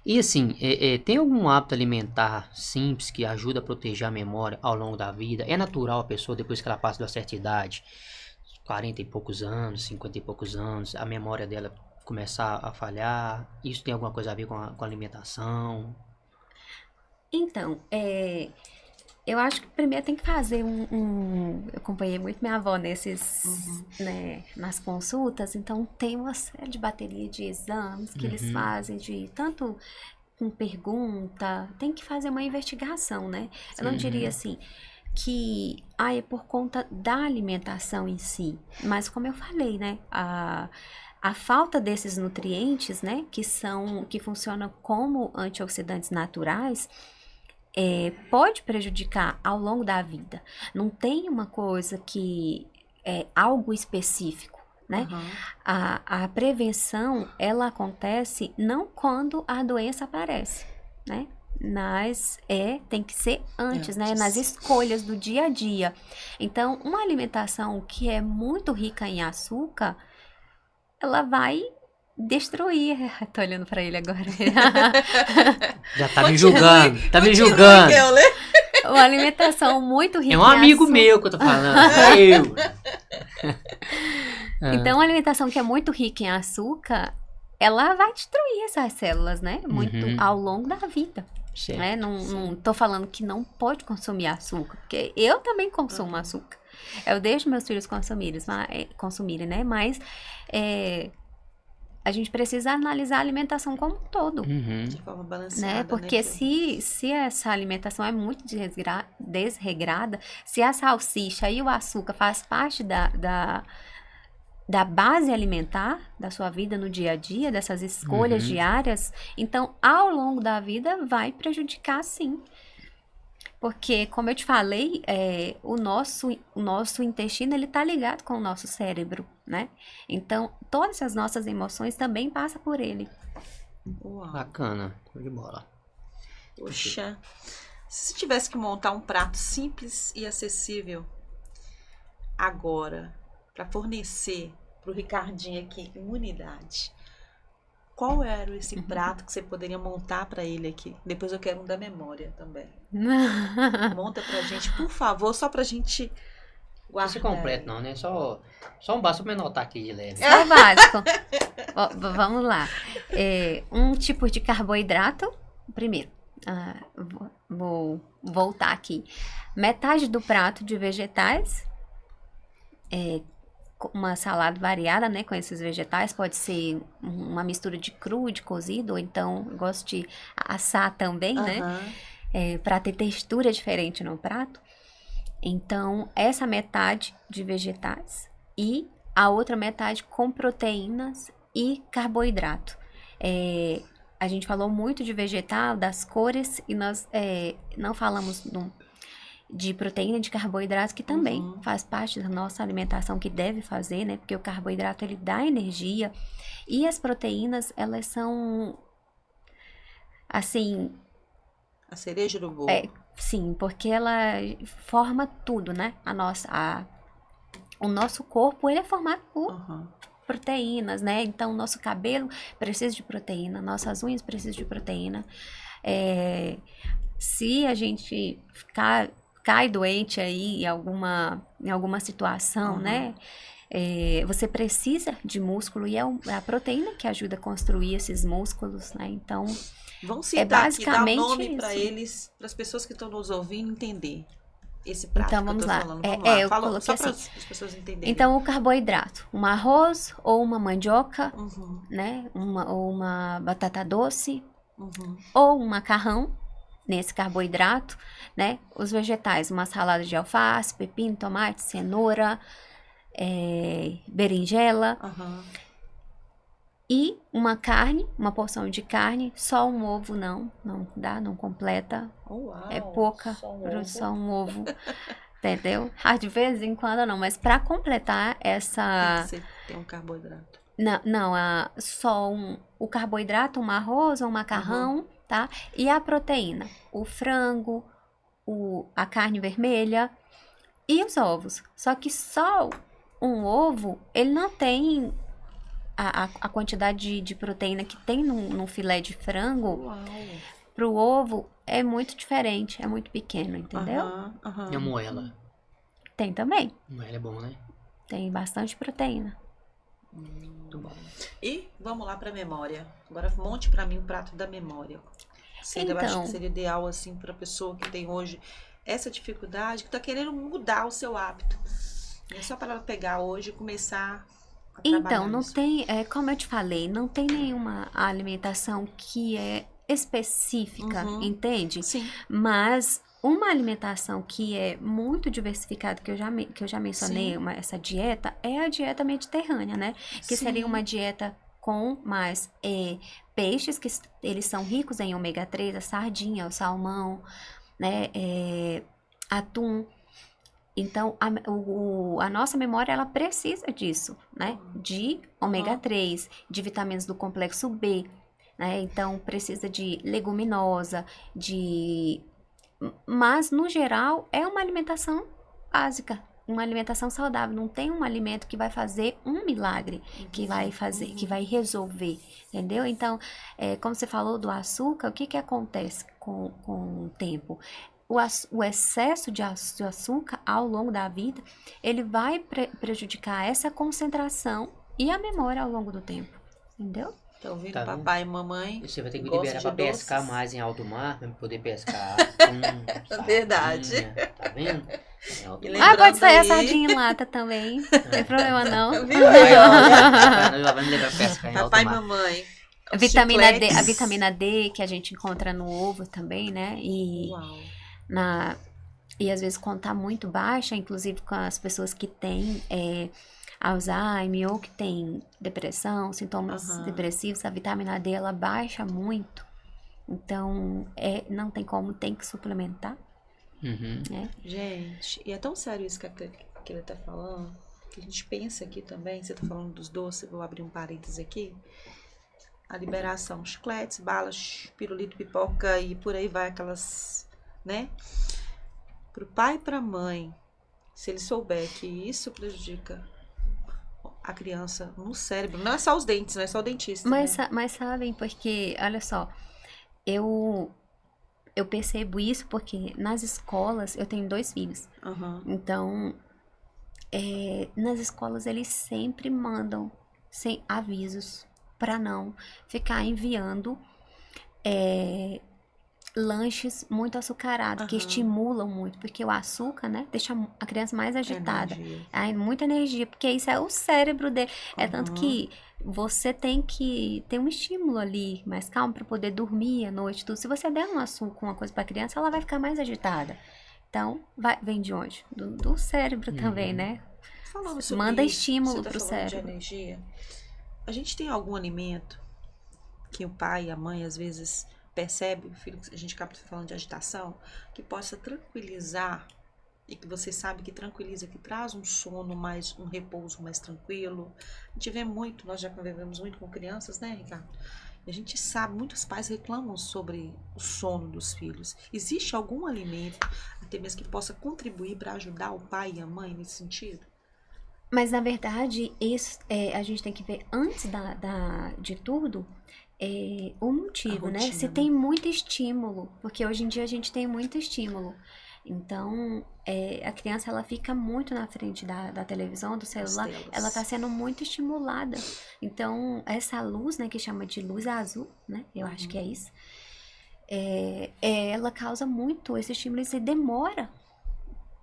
E assim, tem algum hábito alimentar simples que ajuda a proteger a memória ao longo da vida? É natural a pessoa, depois que ela passa da certa idade, 40 e poucos anos, 50 e poucos anos, a memória dela começar a falhar? Isso tem alguma coisa a ver com a alimentação? Então, eu acho que primeiro tem que fazer eu acompanhei muito minha avó né, nas consultas, então tem uma série de bateria de exames que eles fazem, tanto com pergunta, tem que fazer uma investigação, né? Eu não diria assim que é por conta da alimentação em si, mas como eu falei, né, a falta desses nutrientes, né, que funcionam como antioxidantes naturais, pode prejudicar ao longo da vida. Não tem uma coisa que é algo específico, né? Uhum. A prevenção, ela acontece não quando a doença aparece, né? Mas tem que ser antes, né? Nas escolhas do dia a dia. Então, uma alimentação que é muito rica em açúcar, ela vai destruir. Tô olhando pra ele agora. Já tá me julgando, tá me julgando. Uma alimentação muito rica É em um amigo açúcar. meu que eu tô falando, eu. Então, uma alimentação que é muito rica em açúcar, ela vai destruir essas células, né? Muito ao longo da vida. Certo. Né? Não tô falando que não pode consumir açúcar, porque eu também consumo açúcar. Eu deixo meus filhos consumirem, né? Mas a gente precisa analisar a alimentação como um todo. De forma balanceada, Né? Porque se essa alimentação é muito desregrada, se a salsicha e o açúcar faz parte da base alimentar da sua vida no dia a dia, dessas escolhas diárias, então ao longo da vida vai prejudicar sim. Porque, como eu te falei, o nosso intestino, ele tá ligado com o nosso cérebro, né? Então, todas as nossas emoções também passam por ele. Uau. Bacana, show de bola. Poxa, se você tivesse que montar um prato simples e acessível agora, para fornecer pro Ricardinho aqui imunidade, qual era esse prato que você poderia montar para ele aqui? Depois eu quero um da memória também. Monta pra gente, por favor, só pra gente guardar. Isso é completo não, né? Só um básico pra me anotar aqui de leve. É o básico. Vamos lá. Um tipo de carboidrato. Primeiro, vou voltar aqui. Metade do prato de vegetais. Uma salada variada, né, com esses vegetais, pode ser uma mistura de cru, de cozido, ou então eu gosto de assar também, né, para ter textura diferente no prato. Então, essa metade de vegetais e a outra metade com proteínas e carboidrato. a gente falou muito de vegetal, das cores, e nós não falamos de proteína, de carboidrato, que também faz parte da nossa alimentação, que deve fazer, né? Porque o carboidrato, ele dá energia. E as proteínas, elas são, assim... A cereja do bolo. Sim, porque ela forma tudo, né? O nosso corpo, ele é formado por proteínas, né? Então, o nosso cabelo precisa de proteína, nossas unhas precisam de proteína. Se a gente cai doente aí em alguma situação, né? Você precisa de músculo e é a proteína que ajuda a construir esses músculos, né? Então, vamos citar basicamente aqui, dar nome para isso. eles, para as pessoas que estão nos ouvindo entender esse prato Então, que vamos eu tô lá. falando. Vamos lá. Eu Fala, coloquei só para assim. as pessoas entenderem. Então, o carboidrato, um arroz ou uma mandioca, né? Ou uma batata doce, ou um macarrão, nesse carboidrato, né? Os vegetais, uma salada de alface, pepino, tomate, cenoura, berinjela. E uma carne, uma porção de carne, só um ovo não dá, não completa. Uau, é pouca, só um ovo. Entendeu? De vez em quando não, mas para completar essa... Tem que ter um carboidrato. Não, só o carboidrato, um arroz ou um macarrão, tá? E a proteína, o frango, a carne vermelha e os ovos. Só que só um ovo, ele não tem a quantidade de proteína que tem no filé de frango. Uau. Pro ovo é muito diferente, é muito pequeno, entendeu? E a moela? Tem também. Moela é bom, né? Tem bastante proteína. Muito bom. E vamos lá para a memória. Agora monte para mim o prato da memória. Eu acho que seria ideal assim para a pessoa que tem hoje essa dificuldade, que está querendo mudar o seu hábito. É só para ela pegar hoje e começar a Então, não isso. tem, como eu te falei, não tem nenhuma alimentação que é específica, entende? Sim. Mas uma alimentação que é muito diversificada, que eu já mencionei, essa dieta, é a dieta mediterrânea, né? Que seria uma dieta com mais peixes, que eles são ricos em ômega 3, a sardinha, o salmão, né? Atum. Então, a nossa memória, ela precisa disso, né? De ômega 3, de vitaminas do complexo B, né? Então, precisa de leguminosa, Mas, no geral, é uma alimentação básica, uma alimentação saudável. Não tem um alimento que vai fazer um milagre, que vai resolver, entendeu? Então, como você falou do açúcar, o que acontece com o tempo? O excesso de açúcar ao longo da vida, ele vai prejudicar essa concentração e a memória ao longo do tempo, entendeu? Tá ouvindo, papai e mamãe? Você vai ter que liberar pra pescar mais em alto mar, pra poder pescar Verdade. sardinha, tá vendo? Pode sair a sardinha em lata também, não tem problema não. Vai me levar pra pescar em alto Papai e mar. mamãe. A vitamina D que a gente encontra no ovo também, né? E às vezes quando tá muito baixa, inclusive com as pessoas que têm Alzheimer ou que têm depressão, sintomas depressivos, a vitamina D ela baixa muito. Então, não tem como, tem que suplementar. Gente, e é tão sério isso que ele tá falando, que a gente pensa aqui também, você tá falando dos doces, vou abrir um parênteses aqui. A liberação, chicletes, balas, pirulito, pipoca e por aí vai aquelas, né? Pro pai e pra mãe, se ele souber que isso prejudica a criança no cérebro, não é só os dentes, não é só o dentista. Mas sabem, porque, olha só, eu percebo isso porque nas escolas, eu tenho 2 filhos, então, nas escolas eles sempre mandam sem avisos para não ficar enviando lanches muito açucarados, que estimulam muito, porque o açúcar, né, deixa a criança mais agitada. Muita energia, porque isso é o cérebro dele. É tanto que você tem que ter um estímulo ali, mais calmo, para poder dormir à noite, tudo. Se você der um açúcar, uma coisa para criança, ela vai ficar mais agitada. Então, vem de onde? Do cérebro também, né? Falando sobre manda isso, estímulo você tá pro falando cérebro. de energia. A gente tem algum alimento que o pai e a mãe às vezes percebe, o filho, a gente acaba falando de agitação, que possa tranquilizar e que você sabe que tranquiliza, que traz um sono mais, um repouso mais tranquilo. A gente vê muito, nós já convivemos muito com crianças, né, Ricardo? A gente sabe, muitos pais reclamam sobre o sono dos filhos. Existe algum alimento, até mesmo que possa contribuir para ajudar o pai e a mãe nesse sentido? Mas, na verdade, isso, a gente tem que ver antes de tudo o motivo, né? Se tem muito estímulo, porque hoje em dia a gente tem muito estímulo. Então, a criança, ela fica muito na frente da televisão, do celular, ela está sendo muito estimulada. Então, essa luz, né, que chama de luz azul, né, eu acho que é isso, ela causa muito esse estímulo e demora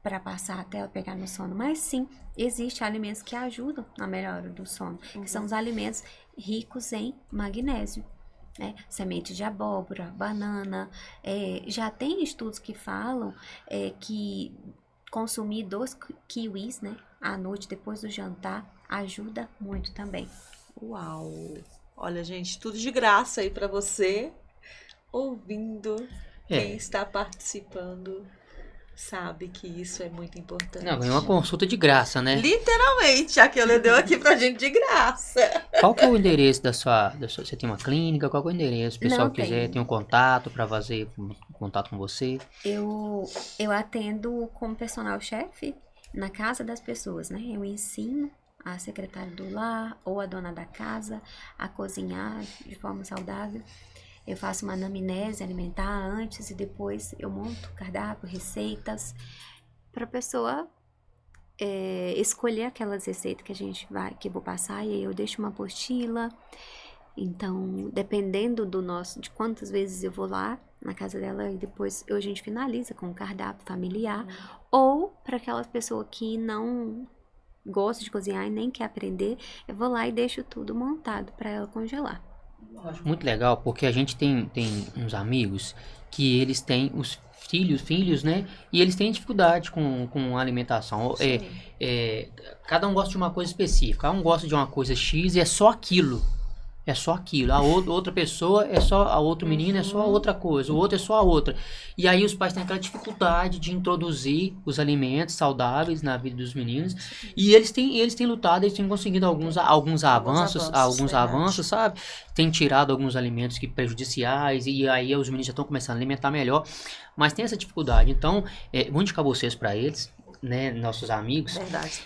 para passar até ela pegar no sono. Mas sim, existem alimentos que ajudam na melhora do sono, que são os alimentos ricos em magnésio. Semente de abóbora, banana, já tem estudos que falam que consumir 2 kiwis, né, à noite depois do jantar ajuda muito também. Uau! Olha, gente, tudo de graça aí para você, ouvindo, quem está participando sabe que isso é muito importante. Não, é uma consulta de graça, né? Literalmente, a Keoli deu aqui pra gente de graça. Qual que é o endereço da sua... Você tem uma clínica? Qual que é o endereço? Se o pessoal Não quiser, tem um contato para fazer contato com você? Eu atendo como personal chefe na casa das pessoas, né? Eu ensino a secretária do lar ou a dona da casa a cozinhar de forma saudável. Eu faço uma anamnese alimentar antes e depois eu monto cardápio, receitas, para a pessoa escolher aquelas receitas que eu vou passar, e aí eu deixo uma apostila. Então, dependendo de quantas vezes eu vou lá na casa dela, e depois a gente finaliza com um cardápio familiar, ou para aquela pessoa que não gosta de cozinhar e nem quer aprender, eu vou lá e deixo tudo montado para ela congelar. Eu acho muito legal, porque a gente tem uns amigos que eles têm os filhos, né? E eles têm dificuldade com alimentação. Cada um gosta de uma coisa específica. Um gosta de uma coisa X e é só aquilo. É só aquilo. A outra pessoa é só a outra menina, é só a outra coisa. O outro é só a outra. E aí os pais têm aquela dificuldade de introduzir os alimentos saudáveis na vida dos meninos. E eles têm lutado, eles têm conseguido alguns avanços, sabe? Tem tirado alguns alimentos prejudiciais, e aí os meninos já estão começando a alimentar melhor. Mas tem essa dificuldade. Então, vou indicar vocês para eles, né, nossos amigos. Verdade,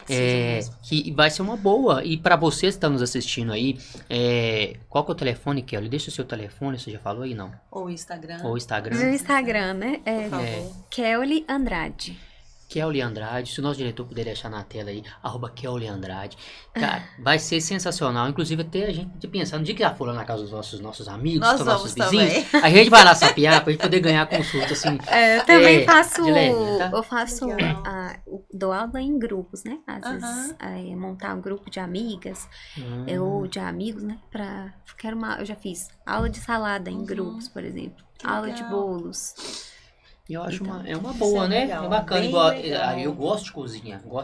que vai ser uma boa. E para vocês que estão nos assistindo aí, qual que é o telefone, Keoli? Deixa o seu telefone, você já falou aí, não? Ou Instagram. Ou Instagram. No Instagram, né? Por favor. Keoli Andrade. Keoli Andrade, se o nosso diretor puder deixar na tela aí, @Keoli Andrade. Cara, vai ser sensacional. Inclusive, até a gente pensar, no dia que já for lá na casa dos nossos amigos, Nós dos nossos vamos vizinhos, a gente vai lá sapiar pra gente poder ganhar consulta, assim. Eu também faço, de leve, tá? eu faço, dou aula em grupos, né? Às vezes, montar um grupo de amigas, ou de amigos, né? Eu já fiz aula de salada em grupos, por exemplo. Aula de bolos. E eu acho Então, uma boa, né? legal, É bacana. bem Igual, legal. eu gosto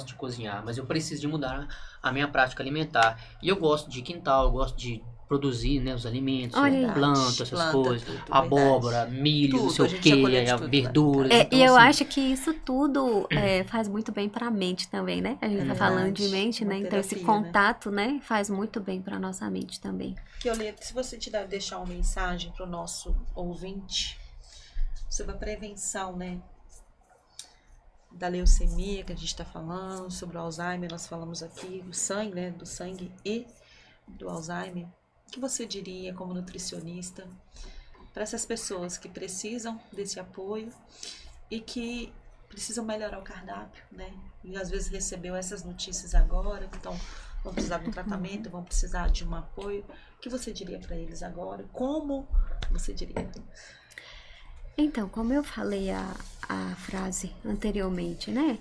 de cozinhar, mas eu preciso de mudar a minha prática alimentar. E eu gosto de quintal, eu gosto de produzir, né, os alimentos, Olha, planto, essas coisas, tudo, abóbora, verdade. milho, Tudo, não sei a o gente já que, colhe de tudo, verduras. né? Então, E eu assim, acho que isso tudo faz muito bem pra mente também, né? A gente tá falando de mente, né? Uma Então esse terapia, contato, né, faz muito bem pra nossa mente também. Keoli, se você deixar uma mensagem para o nosso ouvinte sobre a prevenção, né? Da leucemia que a gente está falando, sobre o Alzheimer, nós falamos aqui, do sangue, né? Do sangue e do Alzheimer. O que você diria como nutricionista para essas pessoas que precisam desse apoio e que precisam melhorar o cardápio, né? E às vezes recebeu essas notícias agora, então vão precisar de um tratamento, vão precisar de um apoio. O que você diria para eles agora? Como você diria? Então, como eu falei a frase anteriormente, né?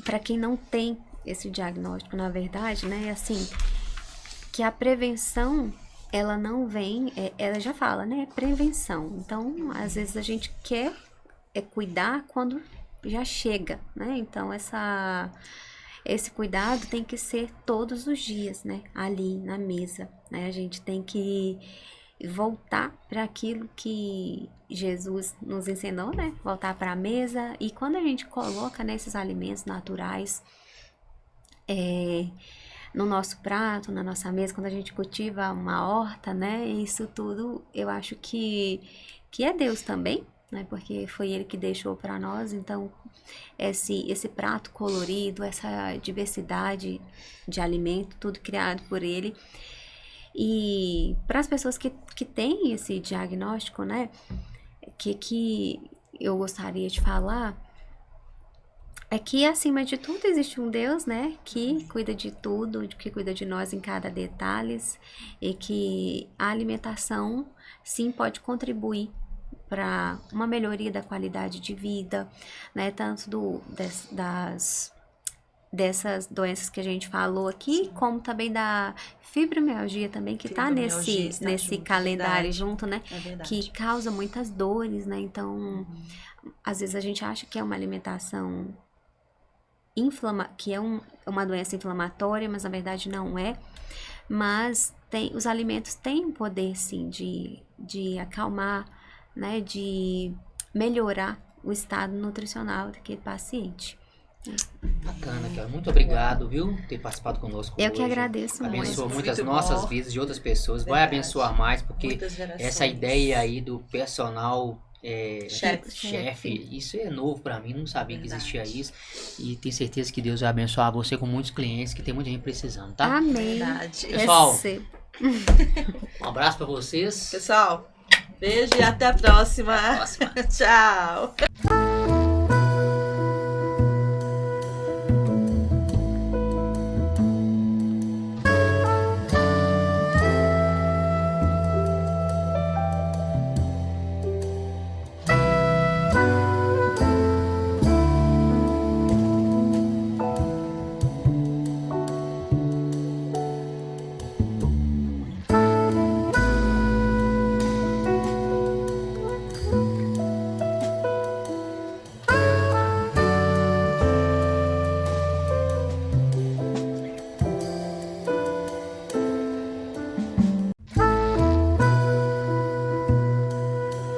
Para quem não tem esse diagnóstico, na verdade, né? Assim, que a prevenção, ela não vem, ela já fala, né? Prevenção. Então, às vezes a gente quer cuidar quando já chega, né? Então, esse cuidado tem que ser todos os dias, né? Ali na mesa, né? A gente tem que voltar para aquilo que Jesus nos ensinou, né? Voltar para a mesa. E quando a gente coloca nesses alimentos naturais no nosso prato, na nossa mesa, quando a gente cultiva uma horta, né? Isso tudo eu acho que é Deus também, né? Porque foi Ele que deixou para nós. Então, esse prato colorido, essa diversidade de alimento, tudo criado por Ele. E para as pessoas que têm esse diagnóstico, né? Que eu gostaria de falar é que, acima de tudo, existe um Deus, né, que cuida de tudo, que cuida de nós em cada detalhe, e que a alimentação, sim, pode contribuir para uma melhoria da qualidade de vida, né, tanto dessas doenças que a gente falou aqui, sim, como também da fibromialgia também, que está nesse calendário junto, né, que causa muitas dores, né, então, às vezes a gente acha que é uma alimentação que é uma doença inflamatória, mas na verdade não é. Mas os alimentos têm o poder, sim, de acalmar, né, de melhorar o estado nutricional daquele paciente. Bacana, Kelly. Muito obrigado, viu, por ter participado conosco hoje. Eu que agradeço muito. Abençoa muitas nossas vidas, de outras pessoas. Vai abençoar mais, porque essa ideia aí do personal chefe, isso é novo pra mim, não sabia que existia isso. E tenho certeza que Deus vai abençoar você com muitos clientes, que tem muita gente precisando, tá? Amém. Pessoal, um abraço pra vocês. Pessoal, beijo e até a próxima. Tchau.